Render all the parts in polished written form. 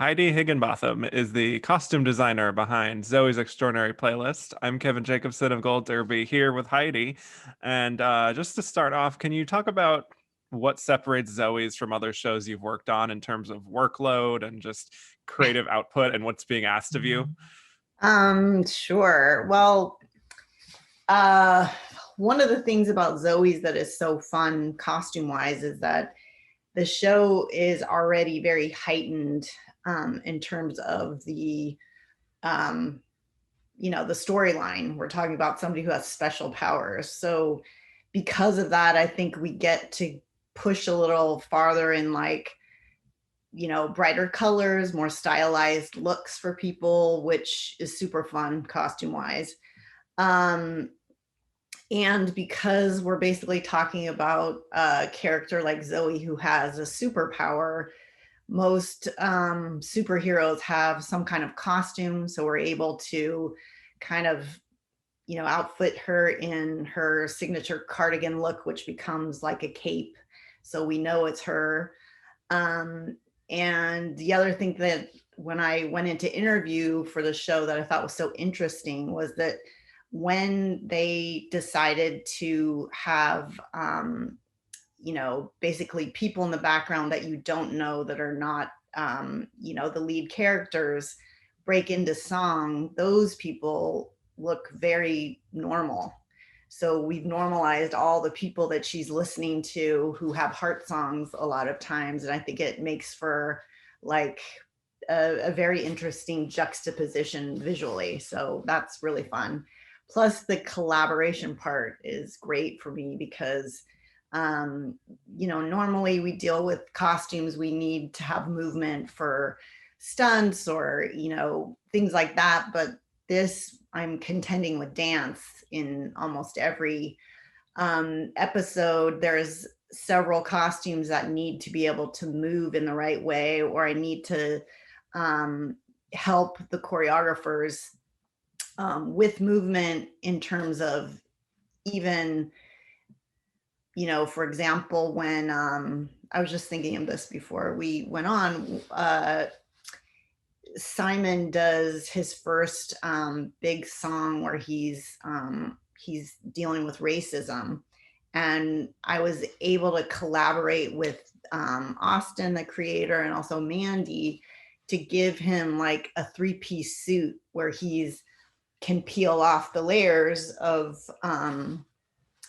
Heidi Higginbotham is the costume designer behind Zoe's Extraordinary Playlist. I'm Kevin Jacobson of Gold Derby here with Heidi. And just to start off, can you talk about what separates Zoe's from other shows you've worked on in terms of workload and just creative output and what's being asked of you? Sure. Well, uh, one of the things about Zoe's that is so fun costume wise is that the show is already very heightened in terms of um, the storyline. We're talking about somebody who has special powers. So because of that, I think we get to push a little farther in brighter colors, more stylized looks for people, which is super fun costume wise. Um, and because we're basically talking about a character like Zoey who has a superpower, most superheroes have some kind of costume. So we're able to kind of, outfit her in her signature cardigan look, which becomes like a cape. So we know it's her. Um, and the other thing that when I went into interview for the show that I thought was so interesting was that when they decided to have, basically people in the background that you don't know that are not, the lead characters break into song, those people look very normal. So we've normalized all the people that she's listening to who have heart songs a lot of times. And I think it makes for like a very interesting juxtaposition visually. So that's really fun. Plus, the collaboration part is great for me because, normally we deal with costumes, we need to have movement for stunts or, things like that. But this, I'm contending with dance in almost every episode. There's several costumes that need to be able to move in the right way, or I need to help the choreographers with movement in terms of even, for example, when I was just thinking of this before we went on, Simon does his first big song where he's dealing with racism, and I was able to collaborate with Austin, the creator, and also Mandy to give him like a three-piece suit where he's can peel off the layers of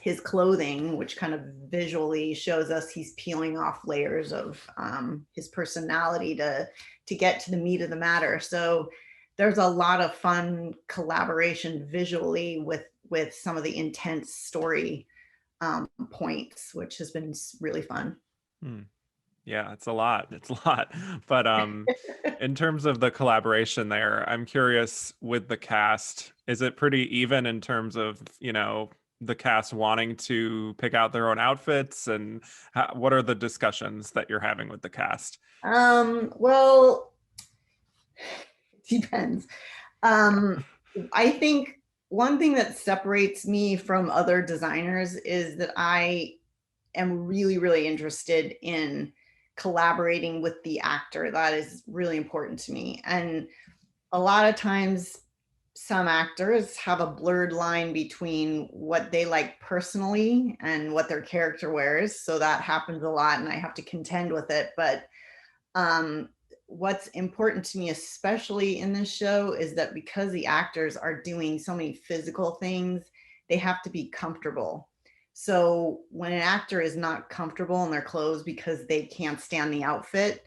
his clothing, which kind of visually shows us he's peeling off layers of his personality to get to the meat of the matter. So there's a lot of fun collaboration visually with some of the intense story points, which has been really fun. Hmm. Yeah, it's a lot. It's a lot. But in terms of the collaboration there, I'm curious with the cast, is it pretty even in terms of, the cast wanting to pick out their own outfits and what are the discussions that you're having with the cast? Well, it depends. I think one thing that separates me from other designers is that I am really, really interested in collaborating with the actor. That is really important to me. And a lot of times, some actors have a blurred line between what they like personally and what their character wears. So that happens a lot, and I have to contend with it. But um, what's important to me, especially in this show, is that because the actors are doing so many physical things, they have to be comfortable. So when an actor is not comfortable in their clothes because they can't stand the outfit,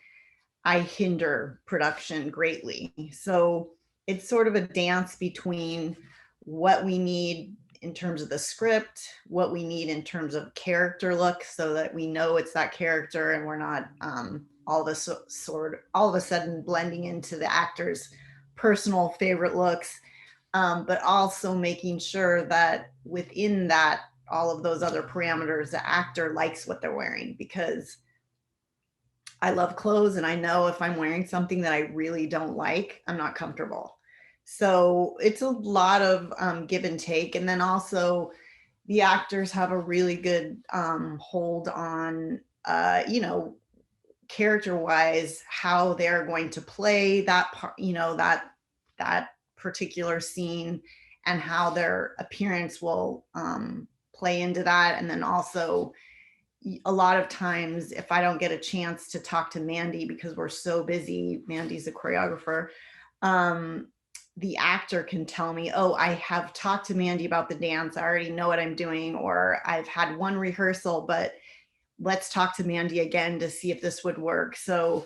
I hinder production greatly. So it's sort of a dance between what we need in terms of the script, what we need in terms of character look, so that we know it's that character and we're not all of a sudden blending into the actor's personal favorite looks, but also making sure that within that all of those other parameters, the actor likes what they're wearing, because I love clothes and I know if I'm wearing something that I really don't like, I'm not comfortable. So it's a lot of give and take. And then also, the actors have a really good hold on, character wise how they're going to play that part, that particular scene, and how their appearance will play into that. And then also, a lot of times, if I don't get a chance to talk to Mandy because we're so busy, Mandy's a choreographer, um, the actor can tell me, oh, I have talked to Mandy about the dance. I already know what I'm doing, or I've had one rehearsal, but let's talk to Mandy again to see if this would work. So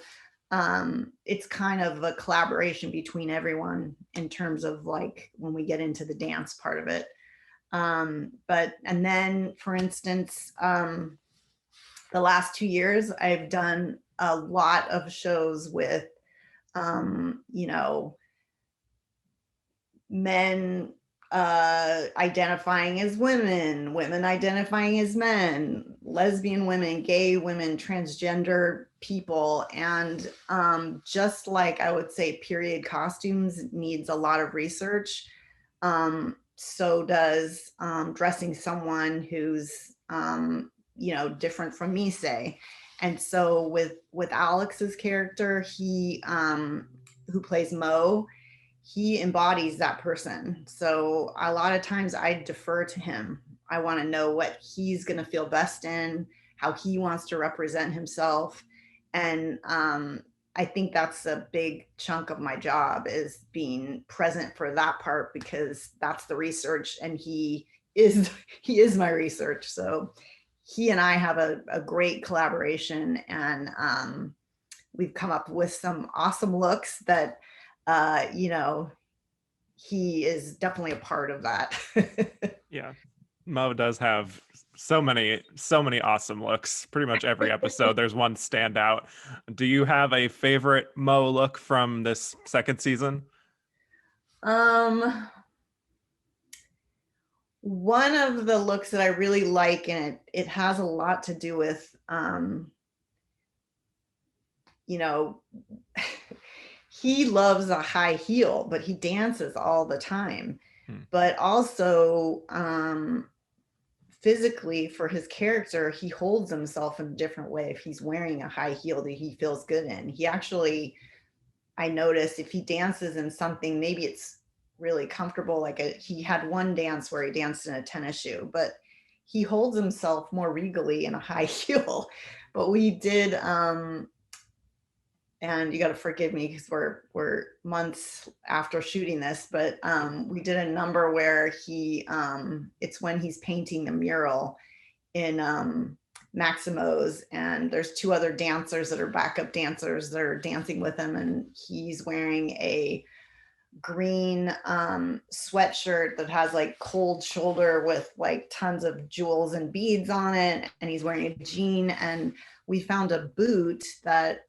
it's kind of a collaboration between everyone in terms of like when we get into the dance part of it. But, and then for instance, the last 2 years, I've done a lot of shows with, you know, men identifying as women, women identifying as men, lesbian women, gay women, transgender people. And just like I would say period costumes needs a lot of research, so does dressing someone who's different from me, say. And so with Alex's character, he who plays Mo, he embodies that person. So a lot of times I defer to him. I want to know what he's going to feel best in, how he wants to represent himself. And I think that's a big chunk of my job, is being present for that part, because that's the research and he is he is my research. So he and I have a great collaboration, and we've come up with some awesome looks that he is definitely a part of that. Yeah. Mo does have so many awesome looks. Pretty much every episode there's one standout. Do you have a favorite Mo look from this second season? One of the looks that I really like, and it has a lot to do with he loves a high heel, but he dances all the time. But also physically, for his character, he holds himself in a different way if he's wearing a high heel that he feels good in. He actually, I noticed, if he dances in something, maybe it's really comfortable, like he had one dance where he danced in a tennis shoe, but he holds himself more regally in a high heel. But we did and you got to forgive me because we're months after shooting this, but we did a number where it's when he's painting the mural in Maximo's, and there's two other dancers that are backup dancers that are dancing with him, and he's wearing a green sweatshirt that has like cold shoulder with like tons of jewels and beads on it, and he's wearing a jean, and we found a boot that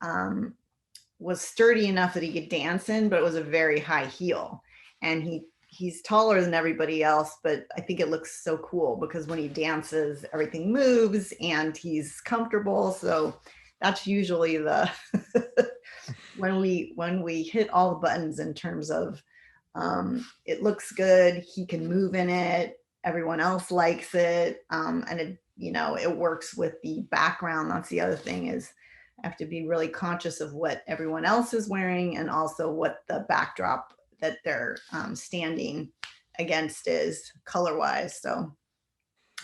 was sturdy enough that he could dance in, but it was a very high heel. And he's taller than everybody else, but I think it looks so cool because when he dances, everything moves and he's comfortable. So that's usually the when we hit all the buttons in terms of it looks good, he can move in it, everyone else likes it, and it works with the background. That's the other thing, is I have to be really conscious of what everyone else is wearing and also what the backdrop that they're standing against is color wise. So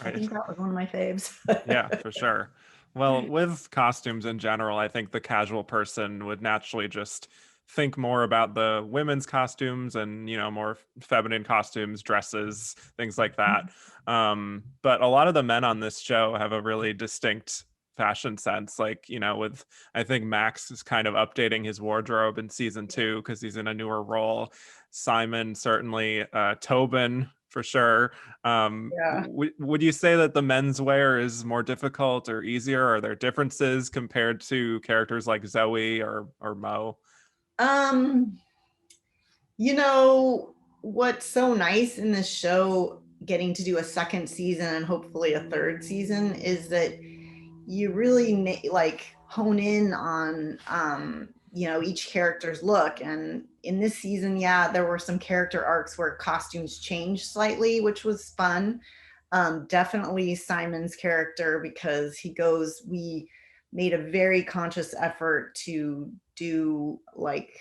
right. I think that was one of my faves. Yeah, for sure. Well, with costumes in general, I think the casual person would naturally just think more about the women's costumes and, more feminine costumes, dresses, things like that. But a lot of the men on this show have a really distinct fashion sense. Like, with, I think Max is kind of updating his wardrobe in season 2 because he's in a newer role. Simon, certainly, Tobin, for sure. Yeah. Would you say that the menswear is more difficult or easier? Are there differences compared to characters like Zoey or Mo? What's so nice in this show, getting to do a second season and hopefully a third season, is that you really hone in on each character's look. And in this season, there were some character arcs where costumes changed slightly, which was fun. Definitely Simon's character, because made a very conscious effort to do like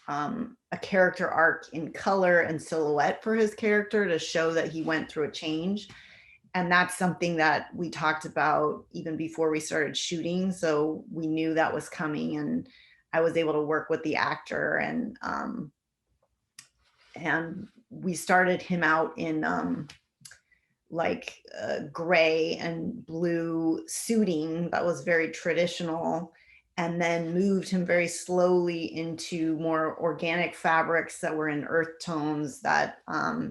a character arc in color and silhouette for his character to show that he went through a change. And that's something that we talked about even before we started shooting. So we knew that was coming, and I was able to work with the actor, and we started him out in like gray and blue suiting that was very traditional, and then moved him very slowly into more organic fabrics that were in earth tones that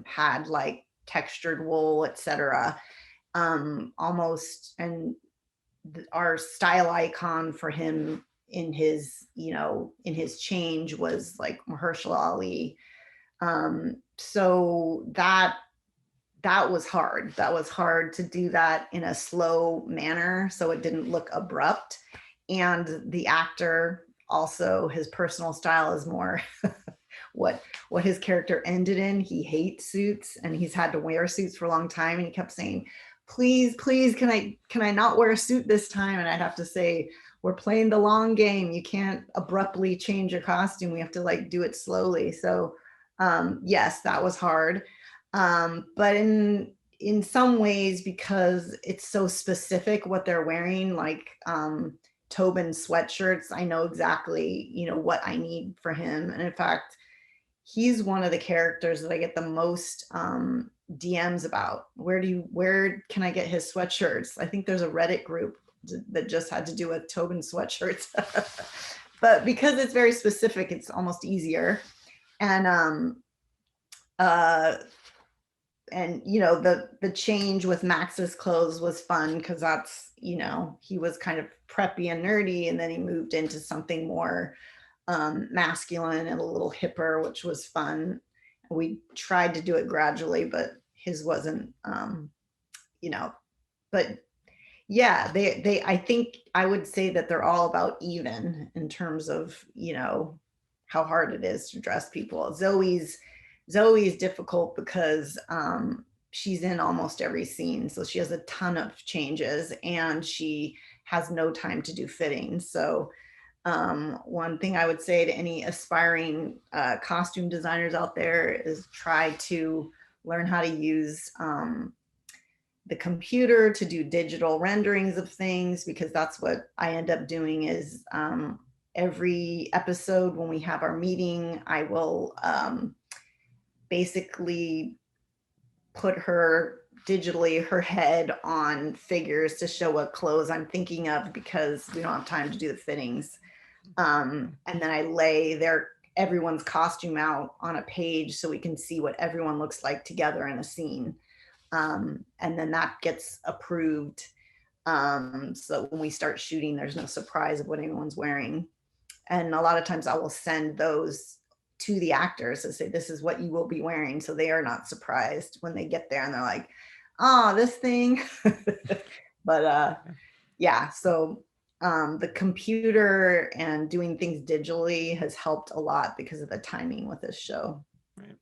had like textured wool, etc. Almost, and our style icon for him in his, in his change was like Mahershala Ali. So that was hard. That was hard to do that in a slow manner so it didn't look abrupt. And the actor also, his personal style is more what his character ended in. He hates suits, and he's had to wear suits for a long time, and he kept saying, please, can I not wear a suit this time? And I'd have to say, we're playing the long game. You can't abruptly change your costume. We have to like do it slowly. So yes, that was hard. But in some ways, because it's so specific what they're wearing, like Tobin sweatshirts, I know exactly, what I need for him. And in fact, he's one of the characters that I get the most DMs about. Where can I get his sweatshirts? I think there's a Reddit group that just had to do with Tobin sweatshirts. But because it's very specific, it's almost easier. And the change with Max's clothes was fun because that's, he was kind of preppy and nerdy, and then he moved into something more masculine and a little hipper, which was fun. We tried to do it gradually, but his wasn't, but yeah, they I think I would say that they're all about even in terms of, how hard it is to dress people. Zoe is difficult because she's in almost every scene. So she has a ton of changes, and she has no time to do fitting. So one thing I would say to any aspiring costume designers out there is try to learn how to use the computer to do digital renderings of things, because that's what I end up doing is every episode when we have our meeting, I will basically put her digitally, her head on figures to show what clothes I'm thinking of, because we don't have time to do the fittings. And then I lay everyone's costume out on a page so we can see what everyone looks like together in a scene. And then that gets approved. So when we start shooting, there's no surprise of what anyone's wearing. And a lot of times I will send those to the actors and say, this is what you will be wearing. So they are not surprised when they get there and they're like, oh, this thing. But yeah, so the computer and doing things digitally has helped a lot because of the timing with this show. Right.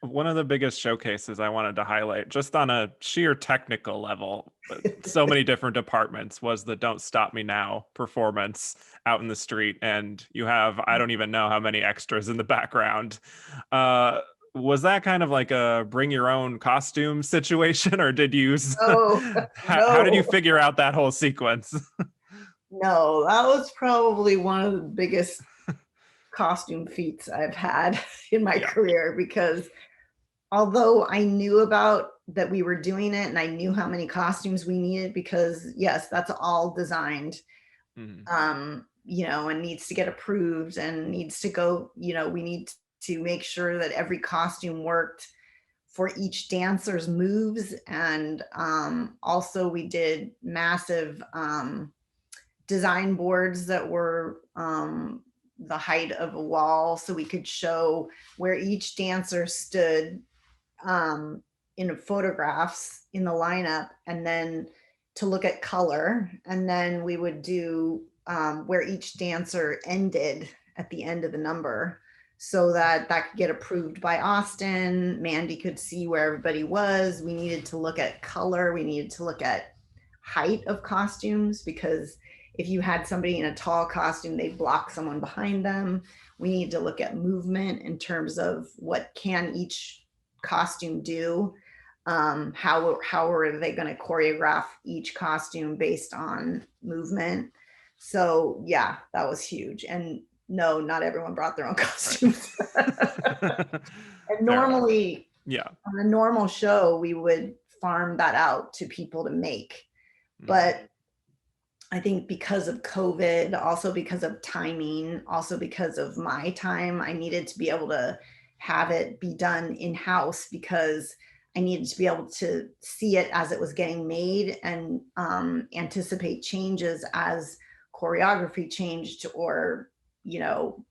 One of the biggest showcases I wanted to highlight, just on a sheer technical level, so many different departments, was the Don't Stop Me Now performance out in the street. And you have, I don't even know how many extras in the background. Was that kind of like a bring your own costume situation, or did you, how did you figure out that whole sequence? No, that was probably one of the biggest costume feats I've had in my career, because although I knew about that we were doing it and I knew how many costumes we needed, because yes, that's all designed, and needs to get approved and needs to go, we need to make sure that every costume worked for each dancer's moves. And also we did massive design boards that were the height of a wall, so we could show where each dancer stood in photographs in the lineup, and then to look at color. And then we would do where each dancer ended at the end of the number, so that could get approved by Austin. Mandy could see where everybody was. We needed to look at color. We needed to look at height of costumes, because if you had somebody in a tall costume, they'd block someone behind them. We need to look at movement in terms of what can each costume do. How are they going to choreograph each costume based on movement? So yeah, that was huge. And no, not everyone brought their own costumes. Right. And Fair enough. normally Yeah. on a normal show, we would farm that out to people to make. Mhm. But I think because of COVID, also because of timing, also because of my time, I needed to be able to have it be done in house, because I needed to be able to see it as it was getting made and anticipate changes as choreography changed, or, you know,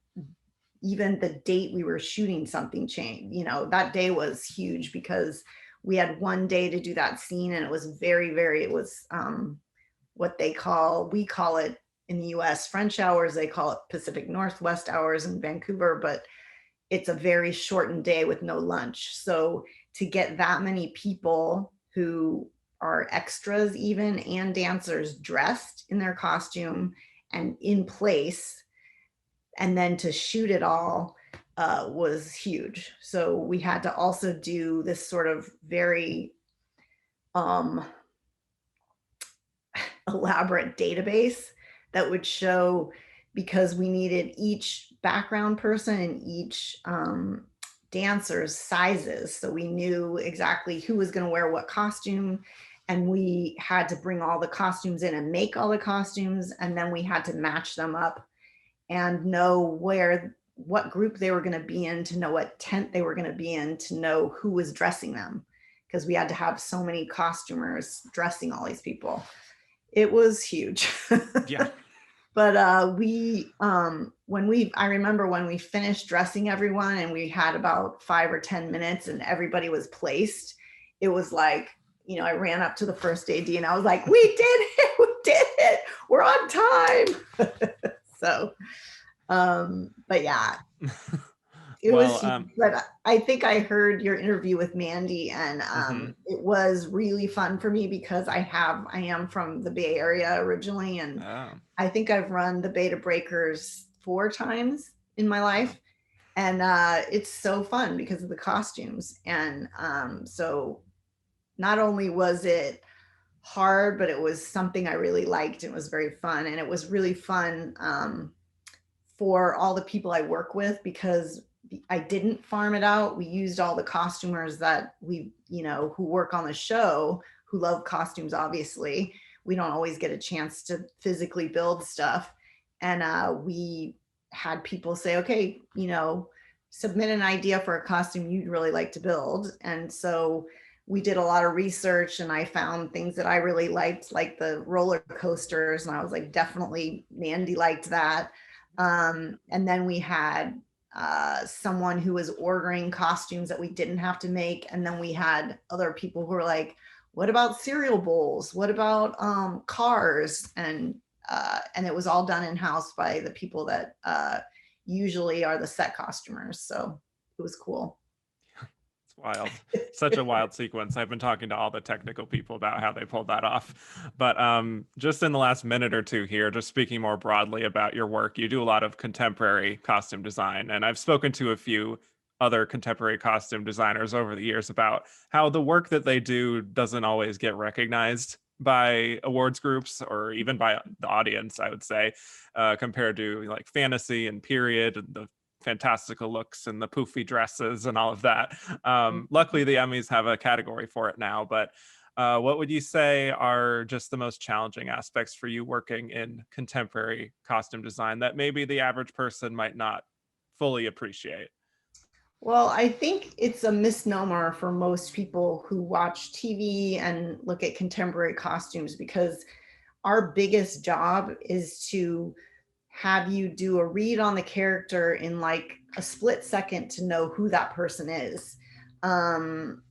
even the date we were shooting something changed. You know, that day was huge because we had one day to do that scene, and it was it was what we call it in the US French hours, they call it Pacific Northwest hours in Vancouver, but it's a very shortened day with no lunch. So to get that many people who are extras even and dancers dressed in their costume and in place, and then to shoot it all was huge. So we had to also do this sort of very um, elaborate database that would show, because we needed each background person and each dancer's sizes. So we knew exactly who was going to wear what costume. And we had to bring all the costumes in and make all the costumes. And then we had to match them up and know what group they were going to be in, to know what tent they were going to be in, to know who was dressing them, because we had to have so many costumers dressing all these people. It was huge. Yeah. But I remember when we finished dressing everyone and we had about 5 or 10 minutes and everybody was placed, it was like, you know, I ran up to the first AD and I was like, we did it, we did it, we're on time. So, but yeah, it was Well, huge. But I think I heard your interview with Mandy, and mhm. it was really fun for me because I am from the Bay Area originally, and Oh, I think I've run the Beta Breakers 4 times in my wow. life. And it's so fun because of the costumes. And so not only was it hard, but it was something I really liked. It was very fun. And it was really fun for all the people I work with, because I didn't farm it out. We used all the costumers that who work on the show, who love costumes, obviously. We don't always get a chance to physically build stuff. And we had people say, okay, submit an idea for a costume you'd really like to build. And so we did a lot of research, and I found things that I really liked, like the roller coasters. And I was like, definitely Mandy liked that. And then we had someone who was ordering costumes that we didn't have to make. And then we had other people who were like, what about cereal bowls? What about cars? And it was all done in house by the people that usually are the set costumers. So it was cool. It's wild. Such a wild sequence. I've been talking to all the technical people about how they pulled that off. But just in the last minute or two here, just speaking more broadly about your work, you do a lot of contemporary costume design. And I've spoken to a few other contemporary costume designers over the years about how the work that they do doesn't always get recognized by awards groups or even by the audience, I would say, compared to like fantasy and period and the fantastical looks and the poofy dresses and all of that. Luckily, the Emmys have a category for it now, but what would you say are just the most challenging aspects for you working in contemporary costume design that maybe the average person might not fully appreciate? Well, I think it's a misnomer for most people who watch TV and look at contemporary costumes, because our biggest job is to have you do a read on the character in like a split second to know who that person is. Um,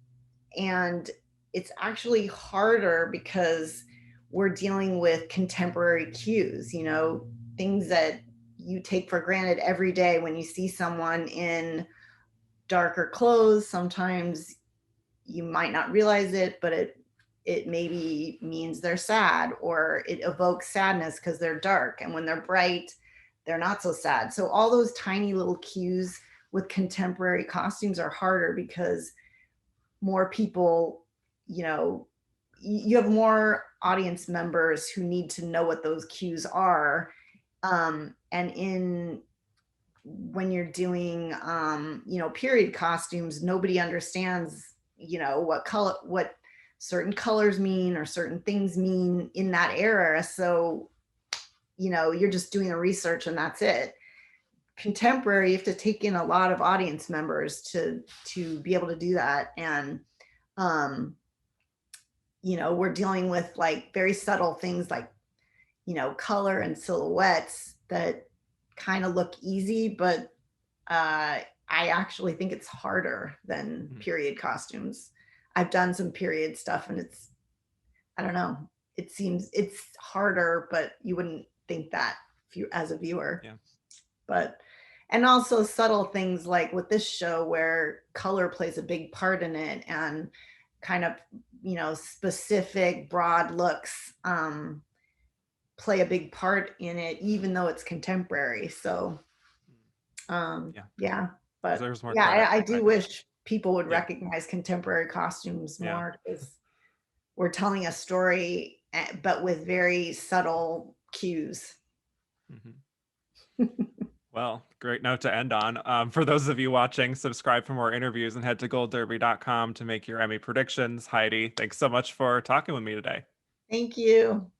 and it's actually harder because we're dealing with contemporary cues, things that you take for granted every day when you see someone in darker clothes. Sometimes you might not realize it, but it maybe means they're sad, or it evokes sadness because they're dark. And when they're bright, they're not so sad. So all those tiny little cues with contemporary costumes are harder because more people, you know, you have more audience members who need to know what those cues are. And in when you're doing period costumes, nobody understands what certain colors mean or certain things mean in that era. So you're just doing the research and that's it. Contemporary, you have to take in a lot of audience members to be able to do that. And we're dealing with like very subtle things like color and silhouettes that kind of look easy, but I actually think it's harder than period costumes. I've done some period stuff and I don't know, it seems it's harder, but you wouldn't think that if you as a viewer. Yeah. But and also subtle things like with this show where color plays a big part in it, and kind of specific broad looks play a big part in it, even though it's contemporary. So yeah, but there's more yeah, credit, I do wish people would Yeah. recognize contemporary costumes Yeah. more, because we're telling a story, but with very subtle cues. Well, great note to end on. For those of you watching, subscribe for more interviews and head to goldderby.com to make your Emmy predictions. Heidi, thanks so much for talking with me today. Thank you.